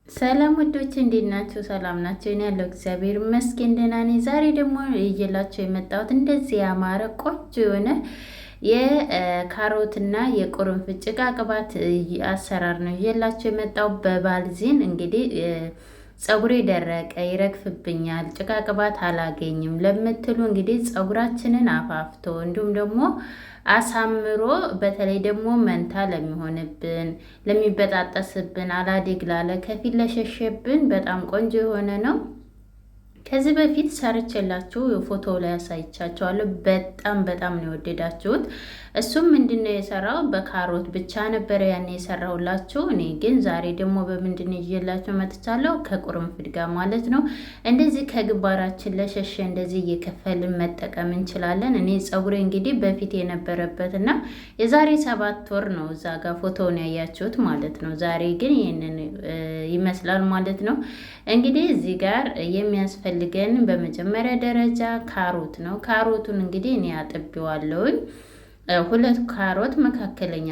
ሰላም ወዶች እንዴት ናችሁ? ሰላም ናቸው። እኔ ያለው እግዚአብሔር ይመስገን ደህና ነኝ። ዛሬ ደግሞ ይዤላችሁ የመጣሁት እንደዚህ ያማረ ቆንጆ የሆነ የካሮትና የቁርንፍጭ ጭቃ ቅባት አሰራር ነው ይዤላችሁ የመጣው በባልዚን። እንግዲህ ፀጉሬ ደረቀ፣ ይረግፍብኛል፣ ጭቃ ቅባት አላገኝም ለምትሉ እንግዲህ ፀጉራችንን አፋፍቶ እንዲሁም ደግሞ አሳምሮ በተለይ ደግሞ መንታ ለሚሆንብን፣ ለሚበጣጠስብን፣ አላዴግ ላለ፣ ከፊት ለሸሸብን በጣም ቆንጆ የሆነ ነው። ከዚህ በፊት ሰርቼላችሁ ፎቶ ላይ ያሳይቻችኋለሁ። በጣም ነው የወደዳችሁት። እሱም ምንድነው የሰራው በካሮት ብቻ ነበረ ያኔ የሰራሁላችሁ። እኔ ግን ዛሬ ደግሞ በምንድን ይዤላችሁ መጥቻለሁ? ከቁርንፍድ ጋር ማለት ነው። እንደዚህ ከግንባራችን ለሸሸ እንደዚህ እየከፈልን መጠቀም እንችላለን። እኔ ፀጉሬ እንግዲህ በፊት የነበረበትና የዛሬ 7 ወር ነው እዛ ጋር ፎቶውን ያያችሁት ማለት ነው። ዛሬ ግን ይህንን ይመስላል ማለት ነው። እንግዲህ እዚህ ጋር የሚያስፈልገን በመጀመሪያ ደረጃ ካሮት ነው። ካሮቱን እንግዲህ እኔ አጥቤዋለሁኝ። 2 ካሮት መካከለኛ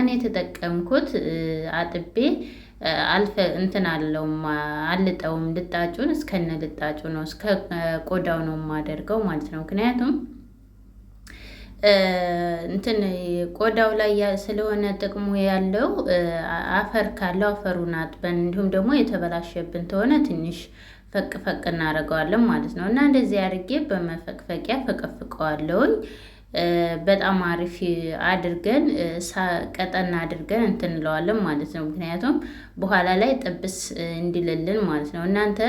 ነው የተጠቀምኩት። አጥቤ እንትን አለውም አልጠውም። ልጣጩን እስከነ ልጣጩ ነው እስከ ቆዳው ነው የማደርገው ማለት ነው። ምክንያቱም እንትን ቆዳው ላይ ስለሆነ ጥቅሙ ያለው አፈር ካለው አፈሩን አጥበን እንዲሁም ደግሞ የተበላሸብን ተሆነ ትንሽ ፈቅ እናደርገዋለን ማለት ነው። እና እንደዚህ አድርጌ በመፈቅፈቂያ ፈቀፍቀዋለሁኝ። በጣም አሪፍ አድርገን ቀጠን አድርገን እንትን እንለዋለን ማለት ነው። ምክንያቱም በኋላ ላይ ጥብስ እንዲልልን ማለት ነው። እናንተ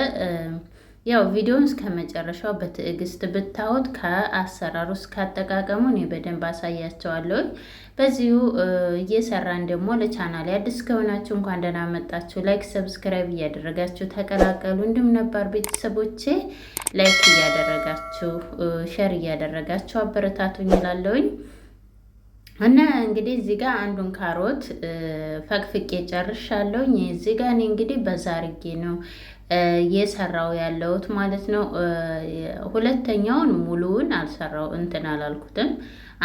ያው ቪዲዮውን እስከ መጨረሻው በትዕግስት ብታዩት ከአሰራሩ እስከ አጠቃቀሙ እኔ በደንብ አሳያቸዋለሁ። በዚሁ እየሰራን ደግሞ ለቻናል አዲስ ከሆናችሁ እንኳን ደህና መጣችሁ። ላይክ ሰብስክራይብ እያደረጋችሁ ተቀላቀሉ። እንዲሁም ነባር ቤተሰቦቼ ላይክ እያደረጋችሁ ሼር እያደረጋችሁ አበረታቱኝ እላለሁኝ። እና እንግዲህ እዚህ ጋር አንዱን ካሮት ፈቅፍቄ ጨርሻለሁኝ። እዚህ ጋር እኔ እንግዲህ በዛ አድርጌ ነው የሰራው ያለሁት ማለት ነው። ሁለተኛውን ሙሉውን አልሰራው እንትን አላልኩትም።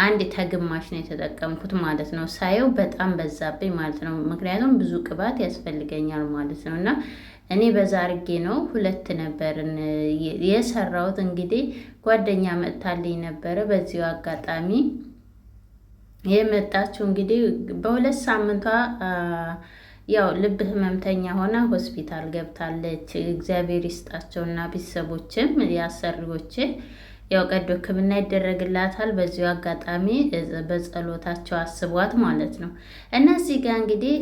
አንድ ተግማሽ ነው የተጠቀምኩት ማለት ነው። ሳየው በጣም በዛብኝ ማለት ነው። ምክንያቱም ብዙ ቅባት ያስፈልገኛል ማለት ነው። እና እኔ በዛ አድርጌ ነው 2 ነበርን የሰራሁት። እንግዲህ ጓደኛ መጥታልኝ ነበረ። በዚሁ አጋጣሚ የመጣችው እንግዲህ በ2 ሳምንቷ ያው ልብ ህመምተኛ ሆና ሆስፒታል ገብታለች። እግዚአብሔር ይስጣቸውና ቤተሰቦችም ያሰሪዎቼ ያው ቀዶ ሕክምና ይደረግላታል። በዚሁ አጋጣሚ በጸሎታቸው አስቧት ማለት ነው። እና እዚህ ጋር እንግዲህ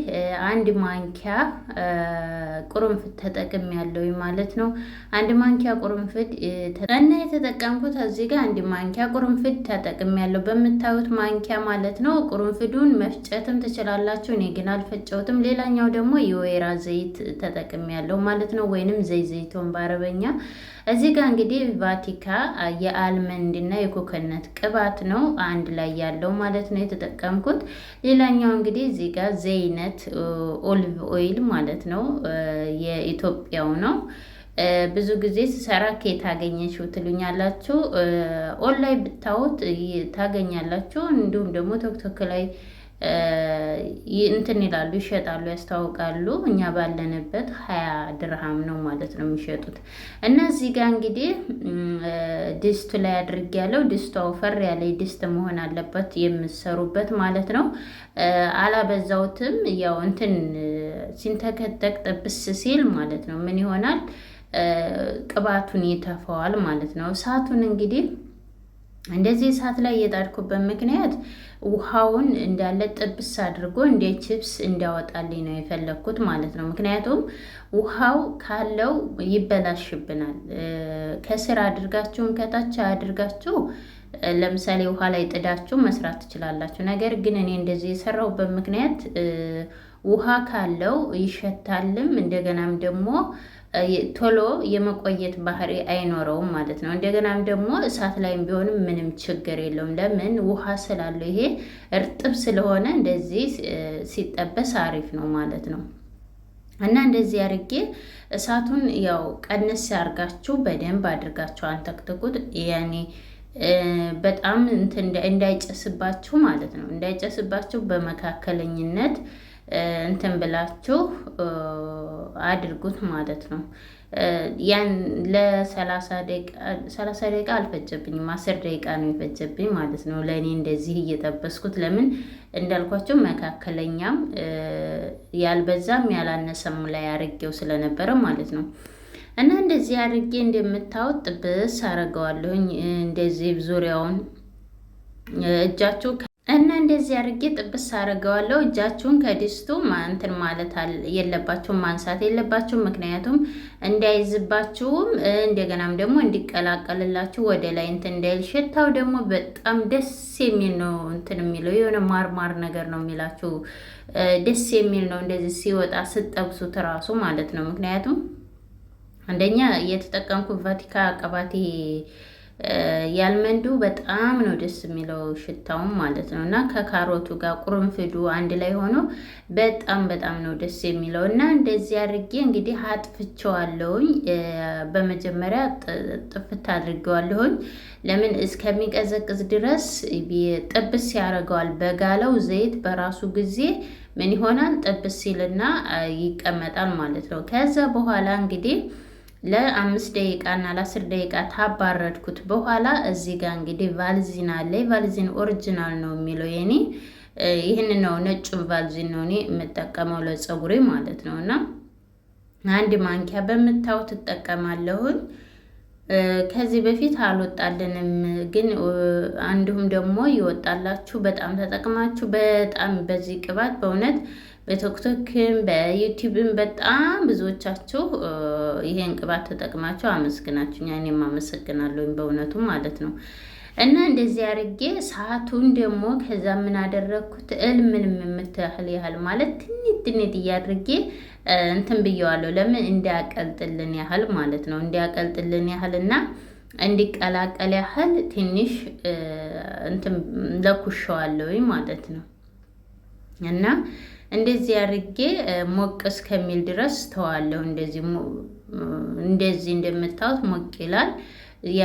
1 ማንኪያ ቁርንፍድ ተጠቅም ያለው ማለት ነው። 1 ማንኪያ ቁርንፍድ እና የተጠቀምኩት እዚህ ጋር 1 ማንኪያ ቁርንፍድ ተጠቅም ያለው በምታዩት ማንኪያ ማለት ነው። ቁርንፍዱን መፍጨትም ትችላላችሁ። እኔ ግን አልፈጨውትም። ሌላኛው ደግሞ የወይራ ዘይት ተጠቅም ያለው ማለት ነው። ወይንም ዘይቶን በአረበኛ። እዚህ ጋር እንግዲህ ቫቲካ የአልመንድ እና የኮኮነት ቅባት ነው አንድ ላይ ያለው ማለት ነው የተጠቀምኩት። ሌላኛው እንግዲህ እዚህ ጋር ዘይነት ኦሊቭ ኦይል ማለት ነው የኢትዮጵያው ነው። ብዙ ጊዜ ስሰራ ከየት አገኘሽው ትሉኛላችሁ። ኦንላይን ብታዩት ታገኛላችሁ። እንዲሁም ደግሞ ቶክቶክ ላይ እንትን ይላሉ፣ ይሸጣሉ፣ ያስታውቃሉ። እኛ ባለንበት 20 ድርሃም ነው ማለት ነው የሚሸጡት። እና እዚህ ጋር እንግዲህ ድስቱ ላይ አድርጌያለሁ። ድስቱ ወፈር ያለ ድስት መሆን አለበት የምትሰሩበት ማለት ነው። አላበዛውትም። ያው እንትን ሲንተከተክ ጥብስ ሲል ማለት ነው ምን ይሆናል? ቅባቱን ይተፋዋል ማለት ነው። እሳቱን እንግዲህ እንደዚህ እሳት ላይ የጣድኩበት ምክንያት ውሃውን እንዳለ ጥብስ አድርጎ እንደ ቺፕስ እንዲያወጣልኝ ነው የፈለግኩት ማለት ነው። ምክንያቱም ውሃው ካለው ይበላሽብናል። ከስር አድርጋችሁም ከታች አድርጋችሁ ለምሳሌ ውሃ ላይ ጥዳችሁ መስራት ትችላላችሁ። ነገር ግን እኔ እንደዚህ የሰራሁበት ምክንያት ውሃ ካለው ይሸታልም፣ እንደገናም ደግሞ ቶሎ የመቆየት ባህሪ አይኖረውም ማለት ነው። እንደገናም ደግሞ እሳት ላይም ቢሆንም ምንም ችግር የለውም። ለምን? ውሃ ስላለው ይሄ እርጥብ ስለሆነ እንደዚህ ሲጠበስ አሪፍ ነው ማለት ነው። እና እንደዚህ አድርጌ እሳቱን ያው ቀንስ ያርጋችሁ በደንብ አድርጋችሁ አንተክትኩት። ያኔ በጣም እንዳይጨስባችሁ ማለት ነው። እንዳይጨስባችሁ በመካከለኝነት እንትን ብላችሁ አድርጉት ማለት ነው። ያን ለ30 ደቂቃ አልፈጀብኝም፣ 10 ደቂቃ ነው የፈጀብኝ ማለት ነው። ለእኔ እንደዚህ እየጠበስኩት ለምን እንዳልኳቸው መካከለኛም ያልበዛም ያላነሰም ላይ አርጌው ስለነበረ ማለት ነው። እና እንደዚህ አድርጌ እንደምታዩት ጥብስ አረገዋለሁኝ እንደዚህ ዙሪያውን እጃችሁ እና እንደዚህ አድርጌ ጥብስ አረገዋለሁ። እጃችሁን ከድስቱ እንትን ማለት የለባችሁም፣ ማንሳት የለባችሁም። ምክንያቱም እንዳይዝባችሁም እንደገናም ደግሞ እንዲቀላቀልላችሁ ወደ ላይ እንትን እንዳይል። ሽታው ደግሞ በጣም ደስ የሚል ነው። እንትን የሚለው የሆነ ማርማር ነገር ነው የሚላችሁ፣ ደስ የሚል ነው። እንደዚህ ሲወጣ ስትጠብሱት እራሱ ማለት ነው። ምክንያቱም አንደኛ የተጠቀምኩት ቫቲካ ቅባቴ ያልመንዱ በጣም ነው ደስ የሚለው ሽታውም ማለት ነው። እና ከካሮቱ ጋር ቁርንፍዱ አንድ ላይ ሆኖ በጣም ነው ደስ የሚለው። እና እንደዚህ አድርጌ እንግዲህ አጥፍቼዋለሁኝ። በመጀመሪያ ጥፍት አድርጌዋለሁኝ። ለምን እስከሚቀዘቅዝ ድረስ ጥብስ ያደርገዋል። በጋለው ዘይት በራሱ ጊዜ ምን ይሆናል? ጥብስ ሲልና ይቀመጣል ማለት ነው። ከዛ በኋላ እንግዲህ ለ5 ደቂቃ እና ለ10 ደቂቃ ታባረድኩት በኋላ እዚህ ጋር እንግዲህ ቫልዚን አለ። ቫልዚን ኦሪጂናል ነው የሚለው የኔ ይህን ነው፣ ነጩን ቫልዚን ነው እኔ የምጠቀመው ለፀጉሬ ማለት ነው። እና 1 ማንኪያ በምታዩት ትጠቀማለሁኝ። ከዚህ በፊት አልወጣልንም፣ ግን አንዱም ደግሞ ይወጣላችሁ በጣም ተጠቅማችሁ በጣም በዚህ ቅባት በእውነት በቲክቶክም በዩቲዩብም በጣም ብዙዎቻችሁ ይሄን ቅባት ተጠቅማችሁ አመስግናችሁኝ፣ እኔም አመሰግናለሁኝ በእውነቱ ማለት ነው። እና እንደዚህ አድርጌ ሰዓቱን ደግሞ ከዛ ምን አደረግኩት ምንም ያህል ማለት ትንት እያድርጌ እንትን ብየዋለሁ። ለምን እንዲያቀልጥልን ያህል ማለት ነው። እንዲያቀልጥልን ያህል እና እንዲቀላቀል ያህል ትንሽ እንትን ለኩሸዋለሁኝ ማለት ነው። እና እንደዚህ አድርጌ ሞቅ እስከሚል ድረስ ተዋለሁ። እንደዚህ እንደምታዩት ሞቅ ይላል። ያ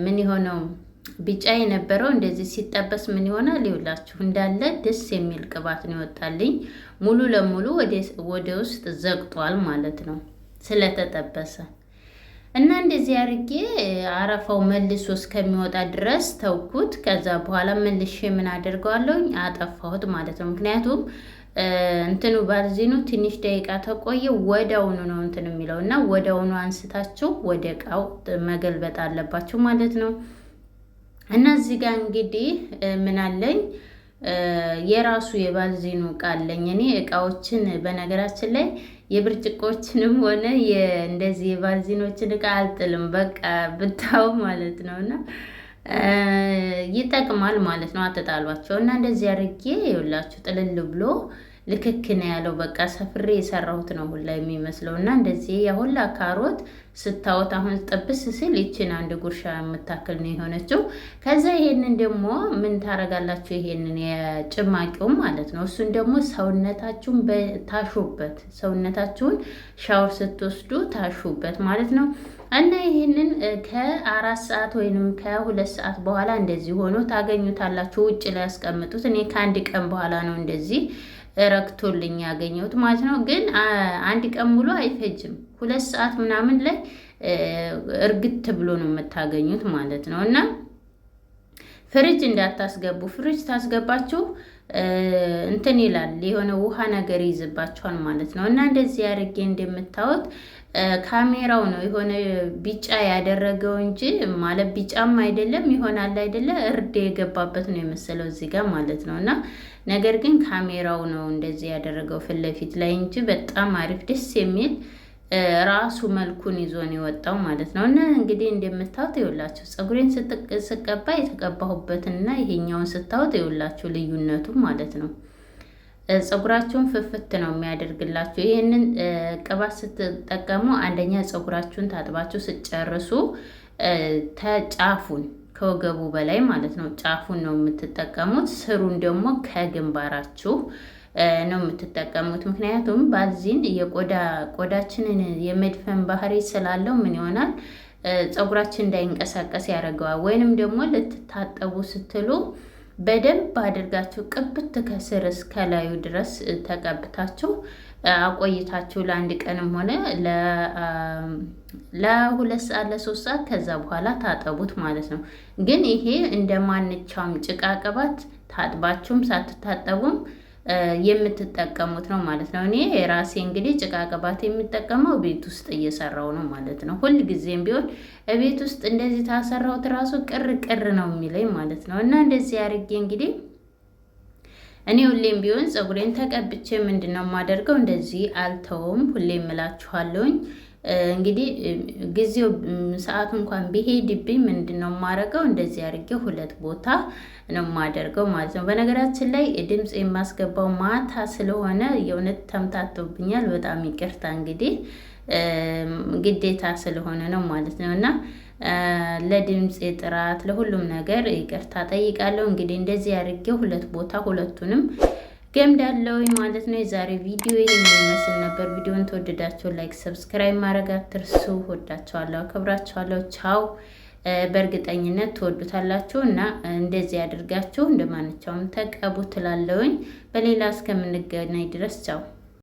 ምን የሆነው ቢጫ የነበረው እንደዚህ ሲጠበስ ምን ይሆናል? ይውላችሁ እንዳለ ደስ የሚል ቅባት ነው ይወጣልኝ። ሙሉ ለሙሉ ወደ ውስጥ ዘግጧል ማለት ነው ስለተጠበሰ። እና እንደዚህ አድርጌ አረፋው መልሶ እስከሚወጣ ድረስ ተውኩት። ከዛ በኋላ መልሼ ምን አደርገዋለሁ? አጠፋሁት ማለት ነው። ምክንያቱም እንትኑ ባልዚኑ ትንሽ ደቂቃ ተቆየ ወዲያውኑ ነው እንትን የሚለው እና ወዲያውኑ አንስታችሁ ወደ እቃው መገልበጥ አለባችሁ ማለት ነው። እና እዚህ ጋር እንግዲህ ምን አለኝ የራሱ የባልዚኑ እቃ አለኝ። እኔ እቃዎችን በነገራችን ላይ የብርጭቆችንም ሆነ እንደዚህ የባልዚኖችን እቃ አልጥልም፣ በቃ ብታው ማለት ነው። እና ይጠቅማል ማለት ነው። አትጣሏቸው። እና እንደዚህ አድርጌ ይኸውላችሁ ጥልል ብሎ ልክክ ነው ያለው። በቃ ሰፍሬ የሰራሁት ነው ሁላ የሚመስለው። እና እንደዚህ ያሁላ ካሮት ስታወት አሁን ጥብስ ሲል ይችን 1 ጉርሻ የምታክል ነው የሆነችው። ከዛ ይሄንን ደግሞ ምን ታረጋላችሁ? ይሄንን የጭማቂው ማለት ነው። እሱን ደግሞ ሰውነታችሁን ታሹበት፣ ሰውነታችሁን ሻወር ስትወስዱ ታሹበት ማለት ነው። እና ይሄንን ከ4 ሰዓት ወይንም ከ2 ሰዓት በኋላ እንደዚህ ሆኖ ታገኙታላችሁ። ውጭ ላይ ያስቀምጡት። እኔ ከ1 ቀን በኋላ ነው እንደዚህ ረክቶልኝ ያገኘሁት ማለት ነው። ግን 1 ቀን ሙሉ አይፈጅም። 2 ሰዓት ምናምን ላይ እርግት ብሎ ነው የምታገኙት ማለት ነው። እና ፍሪጅ እንዳታስገቡ። ፍሪጅ ታስገባችሁ እንትን ይላል፣ የሆነ ውሃ ነገር ይይዝባችኋል ማለት ነው። እና እንደዚህ አድርጌ እንደምታዩት ካሜራው ነው የሆነ ቢጫ ያደረገው እንጂ ማለት ቢጫም አይደለም፣ ይሆናል አይደለ እርድ የገባበት ነው የመሰለው እዚህ ጋር ማለት ነው። እና ነገር ግን ካሜራው ነው እንደዚህ ያደረገው ፊት ለፊት ላይ እንጂ በጣም አሪፍ ደስ የሚል ራሱ መልኩን ይዞ ነው የወጣው ማለት ነው። እና እንግዲህ እንደምታዩት ይኸውላችሁ ፀጉሬን ስቀባ የተቀባሁበትና ይሄኛውን ስታዩት ይኸውላችሁ ልዩነቱ ማለት ነው። ፀጉራችሁን ፍፍት ነው የሚያደርግላችሁ። ይሄንን ቅባት ስትጠቀሙ አንደኛ ፀጉራችሁን ታጥባችሁ ስጨርሱ ተጫፉን ከወገቡ በላይ ማለት ነው ጫፉን ነው የምትጠቀሙት። ስሩን ደግሞ ከግንባራችሁ ነው የምትጠቀሙት። ምክንያቱም ባልዚን ቆዳችንን የመድፈን ባህሪ ስላለው ምን ይሆናል? ፀጉራችን እንዳይንቀሳቀስ ያደርገዋል። ወይንም ደግሞ ልትታጠቡ ስትሉ በደንብ አድርጋችሁ ቅብት ከስር እስከ ላዩ ድረስ ተቀብታችሁ አቆይታችሁ ለአንድ ቀንም ሆነ ለ2 ሰዓት ለ3 ሰዓት ከዛ በኋላ ታጠቡት ማለት ነው። ግን ይሄ እንደ ማንኛውም ጭቃ ቅባት ታጥባችሁም ሳትታጠቡም የምትጠቀሙት ነው ማለት ነው። እኔ የራሴ እንግዲህ ጭቃ ቅባት የምጠቀመው ቤት ውስጥ እየሰራው ነው ማለት ነው። ሁል ጊዜም ቢሆን ቤት ውስጥ እንደዚህ ታሰራሁት ራሱ ቅር ቅር ነው የሚለኝ ማለት ነው። እና እንደዚህ አድርጌ እንግዲህ እኔ ሁሌም ቢሆን ፀጉሬን ተቀብቼ ምንድን ነው የማደርገው? እንደዚህ አልተውም። ሁሌም እላችኋለሁኝ። እንግዲህ ጊዜው ሰዓቱ እንኳን ቢሄድብኝ ምንድን ነው የማደርገው? እንደዚህ አድርጌ 2 ቦታ ነው የማደርገው ማለት ነው። በነገራችን ላይ ድምፅ የማስገባው ማታ ስለሆነ የእውነት ተምታቶብኛል። በጣም ይቅርታ። እንግዲህ ግዴታ ስለሆነ ነው ማለት ነው። እና ለድምፅ ጥራት ለሁሉም ነገር ይቅርታ ጠይቃለሁ። እንግዲህ እንደዚህ አድርጌ 2 ቦታ ሁለቱንም ገምዳለሁ ማለት ነው። የዛሬ ቪዲዮ ይህን የሚመስል ነበር። ቪዲዮን ተወደዳችሁ ላይክ፣ ሰብስክራይብ ማድረግ አትርሱ። ወዳችኋለሁ፣ አከብራችኋለሁ። ቻው። በእርግጠኝነት ትወዱታላችሁ እና እንደዚህ አድርጋችሁ እንደማንኛውም ተቀቡ ትላለሁኝ። በሌላ እስከምንገናኝ ድረስ ቻው።